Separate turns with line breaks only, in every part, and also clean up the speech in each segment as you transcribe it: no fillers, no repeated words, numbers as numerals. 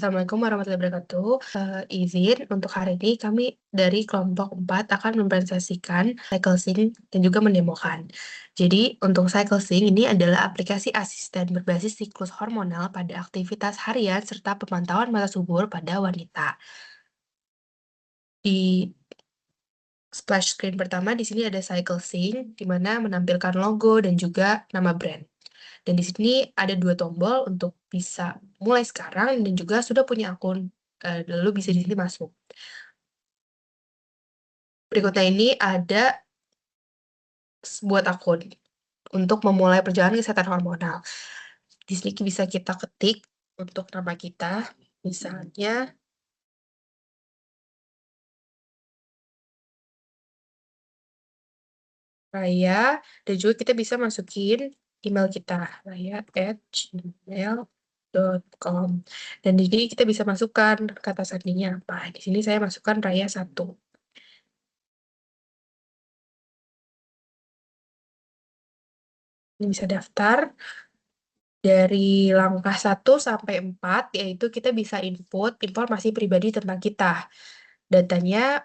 Assalamualaikum warahmatullahi wabarakatuh. Izin untuk hari ini kami dari kelompok 4 akan mempresentasikan CycleSync dan juga mendemokan. Jadi, untuk CycleSync ini adalah aplikasi asisten berbasis siklus hormonal pada aktivitas harian serta pemantauan masa subur pada wanita. Di splash screen pertama di sini ada CycleSync, di mana menampilkan logo dan juga nama brand. Dan di sini ada 2 tombol untuk bisa mulai sekarang dan juga sudah punya akun, lalu bisa di sini masuk. Berikutnya ini ada buat akun untuk memulai perjalanan kesehatan hormonal. Di sini bisa kita ketik untuk nama kita, misalnya Raya, dan juga kita bisa masukin email kita, raya@gmail.com. Dan di sini kita bisa masukkan kata sandinya apa. Di sini saya masukkan Raya 1. Ini bisa daftar. Dari langkah 1 sampai 4, yaitu kita bisa input informasi pribadi tentang kita. Datanya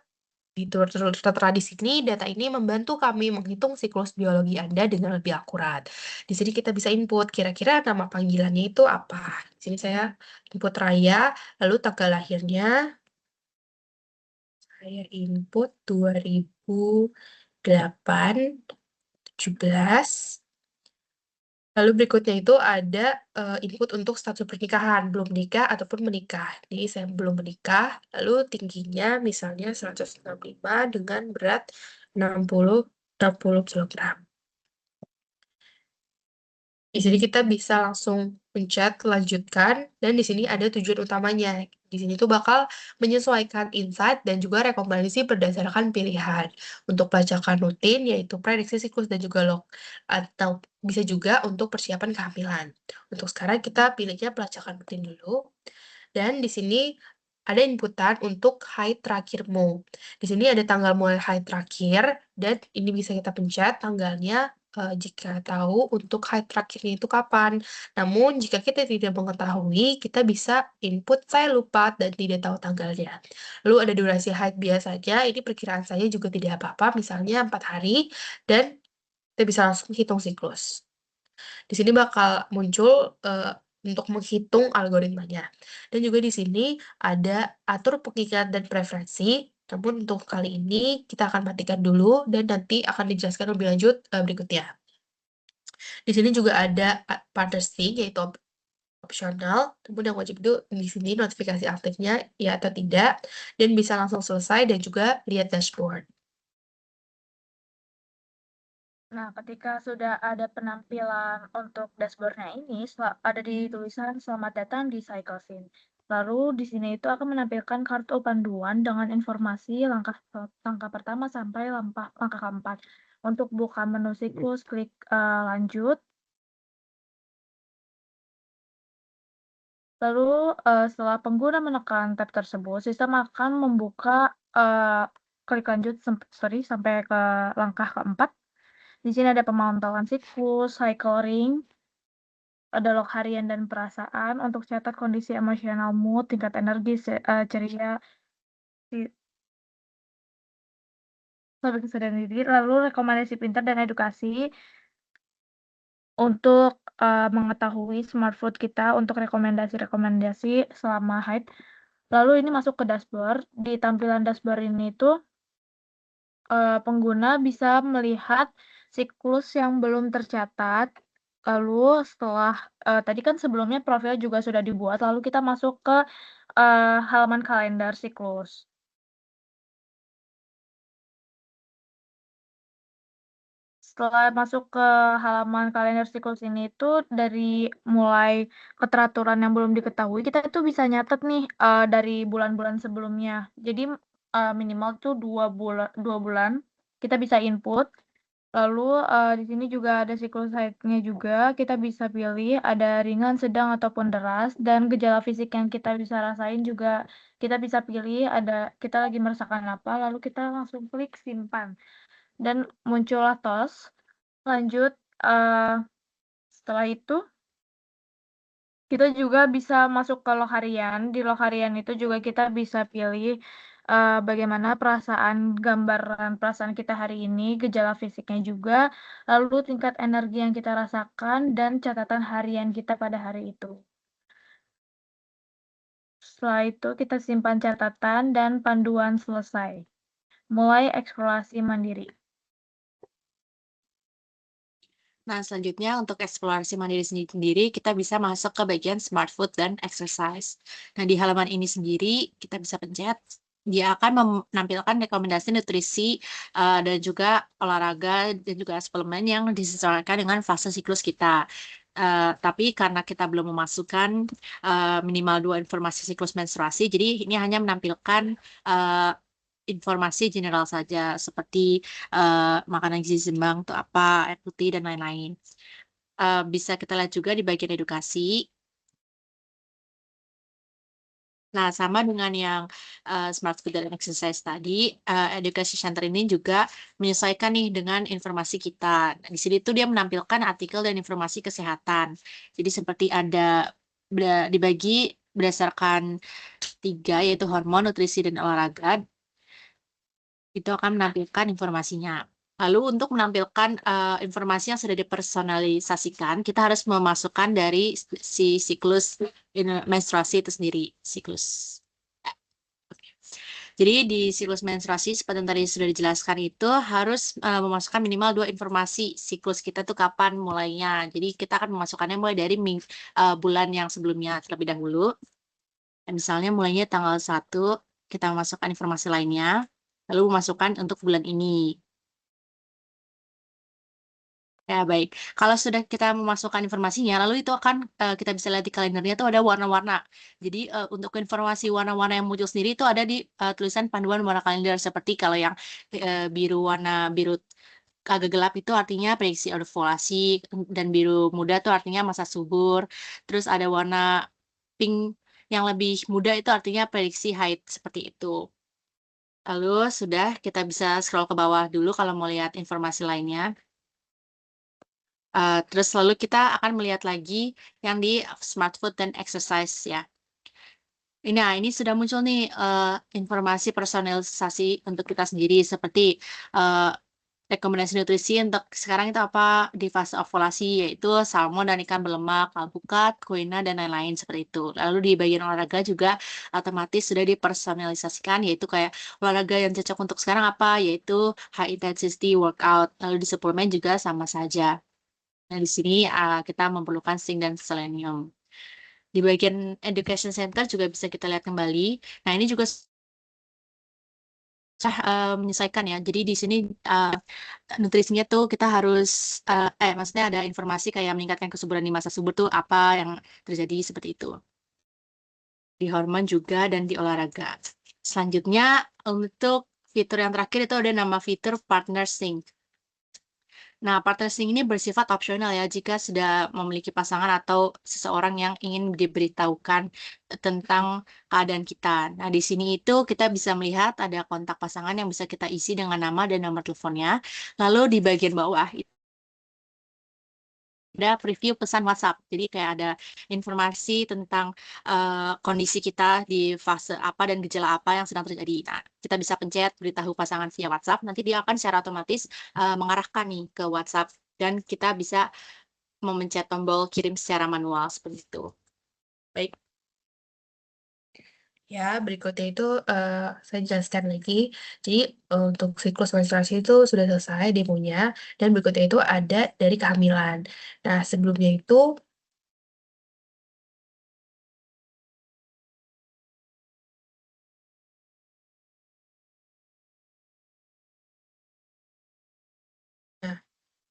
tertera di sini, data ini membantu kami menghitung siklus biologi Anda dengan lebih akurat. Di sini kita bisa input, kira-kira nama panggilannya itu apa. Di sini saya input Raya, lalu tanggal lahirnya, saya input 2008, 17. Lalu berikutnya itu ada input untuk status pernikahan, belum menikah ataupun menikah. Jadi saya belum menikah, lalu tingginya misalnya 165 dengan berat 60 kilogram. Di sini kita bisa langsung pencet lanjutkan, dan di sini ada tujuan utamanya. Di sini tuh bakal menyesuaikan insight dan juga rekomendasi berdasarkan pilihan. Untuk pelacakan rutin, yaitu prediksi siklus dan juga log. Atau bisa juga untuk persiapan kehamilan. Untuk sekarang kita pilihnya pelacakan rutin dulu. Dan di sini ada inputan untuk haid terakhirmu. Di sini ada tanggal mulai haid terakhir, dan ini bisa kita pencet tanggalnya jika tahu untuk haid terakhirnya itu kapan. Namun, jika kita tidak mengetahui, kita bisa input saya lupa dan tidak tahu tanggalnya. Lalu ada durasi haid biasanya, ini perkiraan saya juga tidak apa-apa, misalnya 4 hari, dan kita bisa langsung hitung siklus. Di sini bakal muncul untuk menghitung algoritmanya. Dan juga di sini ada atur pengingat dan preferensi. Namun untuk kali ini kita akan matikan dulu dan nanti akan dijelaskan lebih lanjut berikutnya. Di sini juga ada partner yaitu opsional, namun yang wajib itu di sini notifikasi aktifnya ya atau tidak, dan bisa langsung selesai dan juga lihat dashboard.
Nah, ketika sudah ada penampilan untuk dashboard-nya ini, ada di tulisan "Selamat datang di CycleSync". Lalu di sini itu akan menampilkan kartu panduan dengan informasi langkah pertama sampai langkah keempat. Untuk buka menu siklus, klik lanjut. Lalu setelah pengguna menekan tab tersebut, sistem akan membuka klik lanjut sampai ke langkah keempat. Di sini ada pemantauan siklus, cycle ring, ada log harian dan perasaan untuk catat kondisi emosional, mood, tingkat energi, ceria, sampai kesadaran diri, lalu rekomendasi pintar dan edukasi untuk mengetahui smart food kita untuk rekomendasi-rekomendasi selama haid. Lalu ini masuk ke dashboard. Di tampilan dashboard ini tuh pengguna bisa melihat siklus yang belum tercatat. Lalu setelah tadi kan sebelumnya profil juga sudah dibuat, lalu kita masuk ke halaman kalender siklus. Setelah masuk ke halaman kalender siklus ini tuh dari mulai keteraturan yang belum diketahui, kita itu bisa nyatet nih dari bulan-bulan sebelumnya. Jadi minimal tuh 2 bulan kita bisa input. Lalu di sini juga ada siklus haidnya juga, kita bisa pilih ada ringan, sedang, ataupun deras, dan gejala fisik yang kita bisa rasain juga kita bisa pilih ada kita lagi merasakan apa, lalu kita langsung klik simpan. Dan muncullah tos. Lanjut, setelah itu Kita juga bisa masuk ke log harian. Di log harian itu juga kita bisa pilih bagaimana gambaran perasaan kita hari ini, gejala fisiknya juga, lalu tingkat energi yang kita rasakan, dan catatan harian kita pada hari itu. Setelah itu kita simpan catatan dan panduan selesai. Mulai eksplorasi mandiri.
Nah, selanjutnya untuk eksplorasi mandiri sendiri, kita bisa masuk ke bagian Smart Food dan Exercise. Nah, di halaman ini sendiri, kita bisa pencet. Dia akan menampilkan rekomendasi nutrisi dan juga olahraga dan juga suplemen yang disesuaikan dengan fase siklus kita. Tapi karena kita belum memasukkan minimal 2 informasi siklus menstruasi, jadi ini hanya menampilkan informasi general saja seperti makanan gizi seimbang itu apa, air putih dan lain-lain. Bisa kita lihat juga di bagian edukasi. Nah, sama dengan yang Smart Food dan Exercise tadi, Education Center ini juga menyesuaikan nih dengan informasi kita. Nah, di sini tuh dia menampilkan artikel dan informasi kesehatan. Jadi seperti ada dibagi berdasarkan 3, yaitu hormon, nutrisi, dan olahraga. Itu akan menampilkan informasinya. Lalu untuk menampilkan informasi yang sudah dipersonalisasikan, kita harus memasukkan dari si siklus menstruasi itu sendiri, siklus. Jadi di siklus menstruasi seperti yang tadi sudah dijelaskan itu harus memasukkan minimal 2 informasi siklus kita tuh kapan mulainya. Jadi kita akan memasukkannya mulai dari bulan yang sebelumnya terlebih dahulu. Misalnya mulainya tanggal 1, kita memasukkan informasi lainnya, lalu memasukkan untuk bulan ini. Ya, baik. Kalau sudah kita memasukkan informasinya, lalu itu akan kita bisa lihat di kalendernya itu ada warna-warna. Jadi untuk informasi warna-warna yang muncul sendiri itu ada di tulisan panduan warna kalender seperti kalau yang warna biru agak gelap itu artinya prediksi ovulasi dan biru muda itu artinya masa subur. Terus ada warna pink yang lebih muda itu artinya prediksi haid seperti itu. Lalu sudah kita bisa scroll ke bawah dulu kalau mau lihat informasi lainnya. Terus lalu kita akan melihat lagi yang di Smart Food dan Exercise ya. Nah, ini sudah muncul nih informasi personalisasi untuk kita sendiri seperti rekomendasi nutrisi untuk sekarang itu apa di fase ovulasi yaitu salmon dan ikan berlemak, alpukat, quinoa dan lain-lain seperti itu. Lalu di bagian olahraga juga otomatis sudah dipersonalisasikan yaitu kayak olahraga yang cocok untuk sekarang apa yaitu high intensity workout. Lalu di suplemen juga sama saja. Nah, di sini kita memerlukan zinc dan selenium. Di bagian Education Center juga bisa kita lihat kembali. Nah, ini juga menyesuaikan ya. Jadi di sini nutrisinya tuh kita harus, maksudnya ada informasi kayak meningkatkan kesuburan di masa subur tuh apa yang terjadi seperti itu. Di hormon juga dan di olahraga. Selanjutnya untuk fitur yang terakhir itu ada nama fitur Partner Sync. Nah, partner sync ini bersifat opsional ya jika sudah memiliki pasangan atau seseorang yang ingin diberitahukan tentang keadaan kita. Nah, di sini itu kita bisa melihat ada kontak pasangan yang bisa kita isi dengan nama dan nomor teleponnya. Lalu di bagian bawah ada preview pesan WhatsApp. Jadi kayak ada informasi tentang kondisi kita di fase apa dan gejala apa yang sedang terjadi. Nah, kita bisa pencet beritahu pasangan via WhatsApp, nanti dia akan secara otomatis mengarahkan nih ke WhatsApp dan kita bisa memencet tombol kirim secara manual seperti itu. Baik.
Ya, berikutnya itu saya jelaskan lagi. Jadi untuk siklus menstruasi itu sudah selesai demonya, dan berikutnya itu ada dari kehamilan. Nah, sebelumnya itu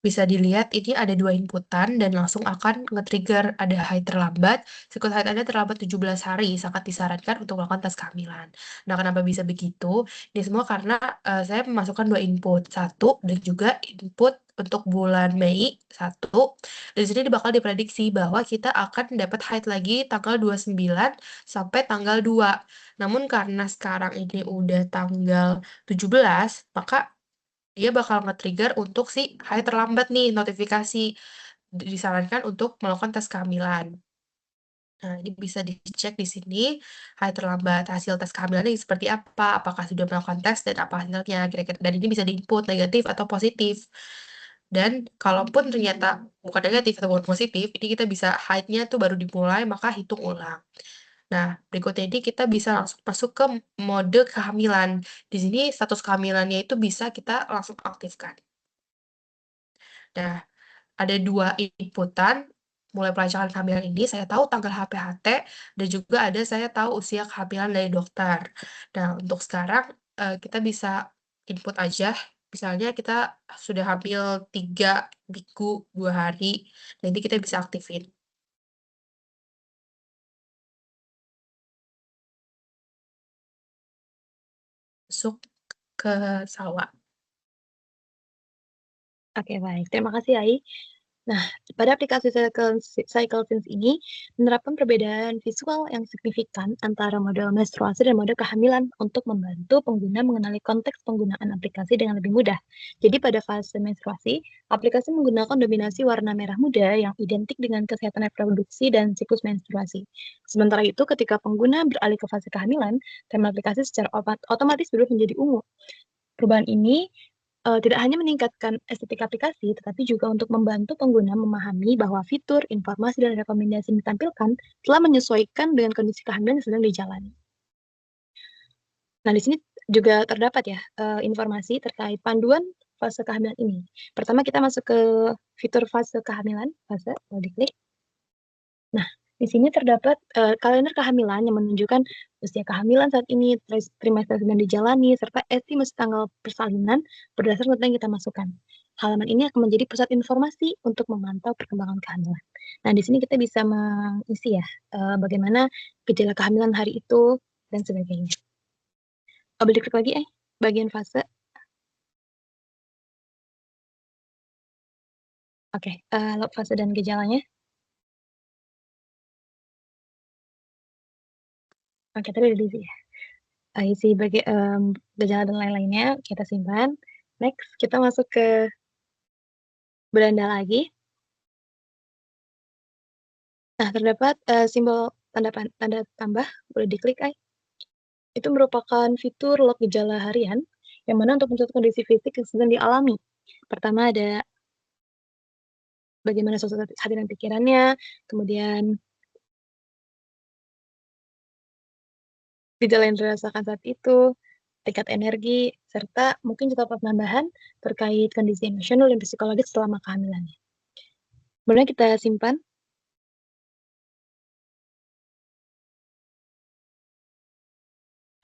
bisa dilihat ini ada 2 inputan dan langsung akan nge-trigger ada haid terlambat. Siklus haid Anda terlambat 17 hari, sangat disarankan untuk melakukan tes kehamilan. Nah, kenapa bisa begitu? Ini semua karena saya memasukkan 2 input, satu dan juga input untuk bulan Mei, satu. Dan di sini bakal diprediksi bahwa kita akan dapat haid lagi tanggal 29 sampai tanggal 2. Namun karena sekarang ini udah tanggal 17, maka dia bakal nge-trigger untuk si hari terlambat nih notifikasi. Disarankan untuk melakukan tes kehamilan. Nah, ini bisa dicek di sini hari terlambat hasil tes kehamilannya seperti apa, apakah sudah melakukan tes dan apa hasilnya kira-kira. Dan ini bisa diinput negatif atau positif. Dan kalaupun ternyata bukan negatif atau bukan positif, ini kita bisa hide-nya tuh baru dimulai, maka hitung ulang. Nah, berikutnya ini kita bisa langsung masuk ke mode kehamilan. Di sini status kehamilannya itu bisa kita langsung aktifkan. Nah, ada 2 inputan, mulai pelacakan kehamilan ini, saya tahu tanggal HPHT, dan juga ada saya tahu usia kehamilan dari dokter. Nah, untuk sekarang, kita bisa input aja, misalnya kita sudah hamil 3 minggu, 2 hari, nanti kita bisa aktifin. Masuk ke sawah.
Oke, baik. Terima kasih, Ai. Nah, pada aplikasi CycleSense ini menerapkan perbedaan visual yang signifikan antara mode menstruasi dan mode kehamilan untuk membantu pengguna mengenali konteks penggunaan aplikasi dengan lebih mudah. Jadi pada fase menstruasi, aplikasi menggunakan dominasi warna merah muda yang identik dengan kesehatan reproduksi dan siklus menstruasi. Sementara itu, ketika pengguna beralih ke fase kehamilan, tema aplikasi secara otomatis berubah menjadi ungu. Perubahan ini tidak hanya meningkatkan estetik aplikasi, tetapi juga untuk membantu pengguna memahami bahwa fitur, informasi, dan rekomendasi yang ditampilkan telah menyesuaikan dengan kondisi kehamilan yang sedang dijalani. Nah, di sini juga terdapat ya, informasi terkait panduan fase kehamilan ini. Pertama kita masuk ke fitur fase kehamilan, kalau diklik. Nah, di sini terdapat, kalender kehamilan yang menunjukkan usia kehamilan saat ini, trimester sedang dijalani, serta estimasi tanggal persalinan berdasarkan data yang kita masukkan. Halaman ini akan menjadi pusat informasi untuk memantau perkembangan kehamilan. Nah, di sini kita bisa mengisi ya, bagaimana gejala kehamilan hari itu dan sebagainya. Boleh diklik lagi bagian fase. Oke, log fase dan gejalanya. Oke, tadi udah diisi ya. Isi gejala dan lain-lainnya kita simpan. Next, kita masuk ke beranda lagi. Nah, terdapat simbol tanda tambah, boleh diklik, Itu merupakan fitur log gejala harian, yang mana untuk mencatat kondisi fisik yang sedang dialami. Pertama ada bagaimana suasana hati dan pikirannya, kemudian gejala yang dirasakan saat itu, tingkat energi, serta mungkin catatan tambahan terkait kondisi emosional dan psikologis selama kehamilannya. Boleh kita simpan.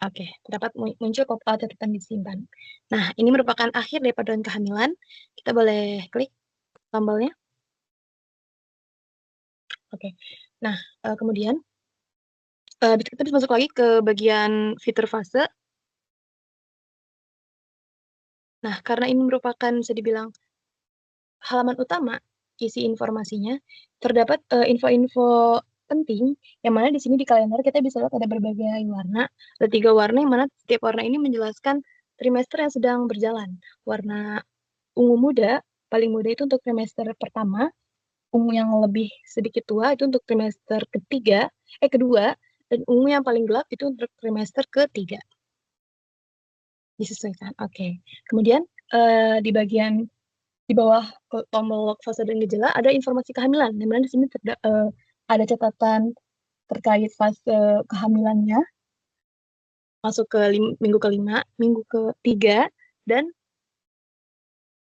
Oke, terdapat muncul pop-out catatan disimpan. Nah, ini merupakan akhir dari panduan kehamilan. Kita boleh klik tombolnya. Oke. Nah, kemudian kita bisa masuk lagi ke bagian fitur fase. Nah, karena ini merupakan bisa dibilang halaman utama isi informasinya, terdapat info-info penting yang mana di sini di kalender kita bisa lihat ada berbagai warna. Ada 3 warna yang mana setiap warna ini menjelaskan trimester yang sedang berjalan. Warna ungu muda, paling muda itu untuk trimester pertama, ungu yang lebih sedikit tua itu untuk trimester kedua, dan ungu yang paling gelap itu untuk trimester ketiga. Disesuaikan, oke. Kemudian di bagian di bawah tombol log fase dan gejala ada informasi kehamilan, di mana di sini ada catatan terkait fase kehamilannya, masuk ke minggu kelima, minggu ketiga, dan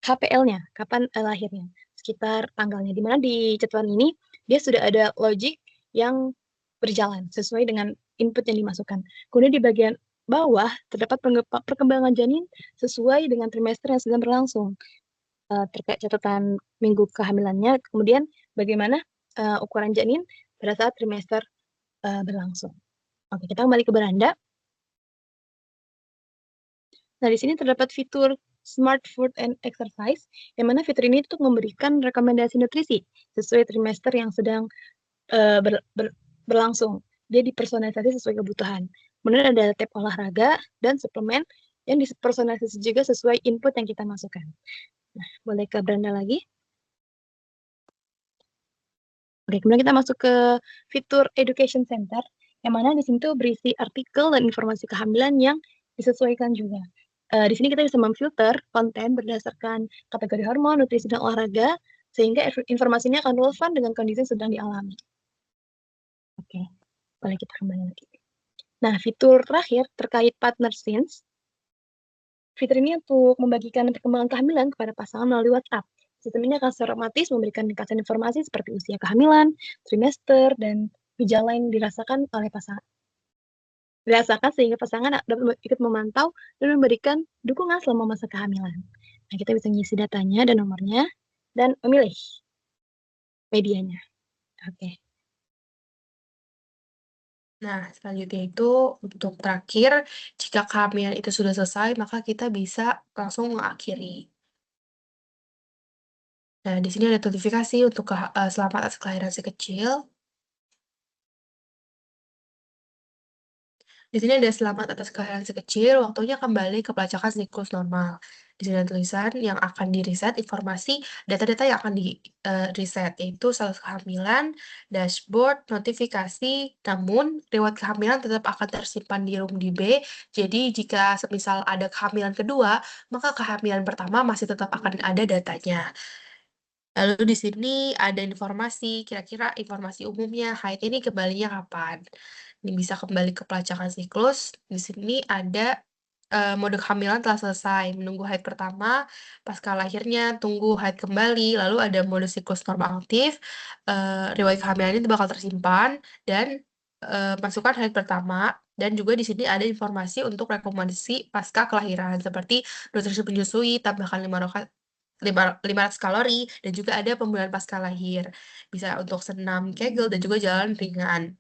HPL-nya, kapan lahirnya, sekitar tanggalnya. Di mana di catatan ini dia sudah ada logik yang berjalan sesuai dengan input yang dimasukkan. Kemudian di bagian bawah terdapat perkembangan janin sesuai dengan trimester yang sedang berlangsung. Terkait catatan minggu kehamilannya, kemudian bagaimana ukuran janin pada saat trimester berlangsung. Oke, kita kembali ke beranda. Nah, di sini terdapat fitur Smart Food and Exercise, yang mana fitur ini untuk memberikan rekomendasi nutrisi sesuai trimester yang sedang berlangsung. Dia dipersonalisasi sesuai kebutuhan. Kemudian ada tab olahraga dan suplemen yang dipersonalisasi juga sesuai input yang kita masukkan. Nah, boleh ke beranda lagi. Oke, kemudian kita masuk ke fitur Education Center, yang mana di sini tuh berisi artikel dan informasi kehamilan yang disesuaikan juga. Di sini kita bisa memfilter konten berdasarkan kategori hormon, nutrisi, dan olahraga, sehingga informasinya akan relevan dengan kondisi yang sedang dialami. Oke, boleh kita kembali lagi. Nah, fitur terakhir terkait partner scenes. Fitur ini untuk membagikan perkembangan kehamilan kepada pasangan melalui WhatsApp. Sistem ini akan secara otomatis memberikan ringkasan informasi seperti usia kehamilan, trimester, dan gejala yang dirasakan sehingga pasangan dapat ikut memantau dan memberikan dukungan selama masa kehamilan. Nah, kita bisa mengisi datanya dan nomornya dan memilih medianya. Oke.
Nah, selanjutnya itu untuk terakhir, jika kehamilan itu sudah selesai, maka kita bisa langsung mengakhiri. Nah, di sini ada notifikasi untuk selamat atas kelahiran si kecil. Di sini ada selamat atas kelahiran si kecil, waktunya kembali ke pelacakan siklus normal. Di sini ada tulisan yang akan di-reset informasi data-data yang akan di-reset, yaitu status kehamilan, dashboard, notifikasi, namun riwayat kehamilan tetap akan tersimpan di room DB. Jadi jika semisal ada kehamilan kedua, maka kehamilan pertama masih tetap akan ada datanya. Lalu di sini ada informasi, kira-kira informasi umumnya, haid ini kembalinya kapan? Ini bisa kembali ke pelacakan siklus. Di sini ada mode kehamilan telah selesai, menunggu haid pertama, pasca lahirnya, tunggu haid kembali, lalu ada mode siklus normal aktif, riwayat kehamilan ini bakal tersimpan, dan masukkan haid pertama, dan juga di sini ada informasi untuk rekomendasi pasca kelahiran, seperti nutrisi menyusui, tambahkan 500 kalori, dan juga ada pembulian pasca lahir. Bisa untuk senam Kegel dan juga jalan ringan.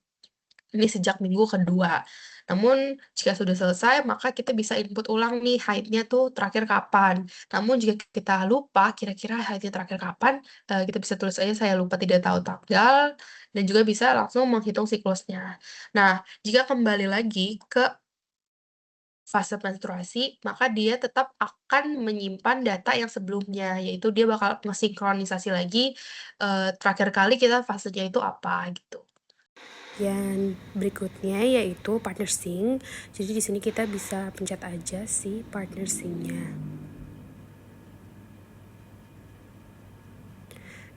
Ini sejak minggu kedua. Namun, jika sudah selesai, maka kita bisa input ulang nih haidnya tuh terakhir kapan. Namun, jika kita lupa kira-kira haidnya terakhir kapan, kita bisa tulis aja saya lupa tidak tahu tanggal, dan juga bisa langsung menghitung siklusnya. Nah, jika kembali lagi ke fase menstruasi, maka dia tetap akan menyimpan data yang sebelumnya, yaitu dia bakal ngesinkronisasi lagi, terakhir kali kita fasenya itu apa, gitu.
Yang berikutnya yaitu partner sync. Jadi di sini kita bisa pencet aja si partner sync-nya.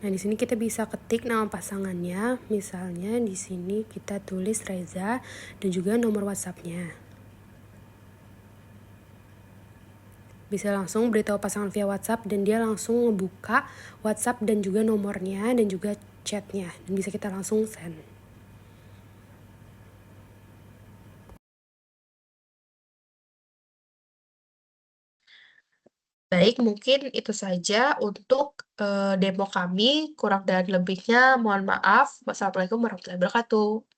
Nah, di sini kita bisa ketik nama pasangannya. Misalnya di sini kita tulis Reza dan juga nomor WhatsApp-nya. Bisa langsung beritahu pasangan via WhatsApp dan dia langsung ngebuka WhatsApp dan juga nomornya dan juga chatnya. Dan bisa kita langsung send.
Baik, mungkin itu saja untuk demo kami. Kurang dan lebihnya mohon maaf. Wassalamualaikum warahmatullahi wabarakatuh.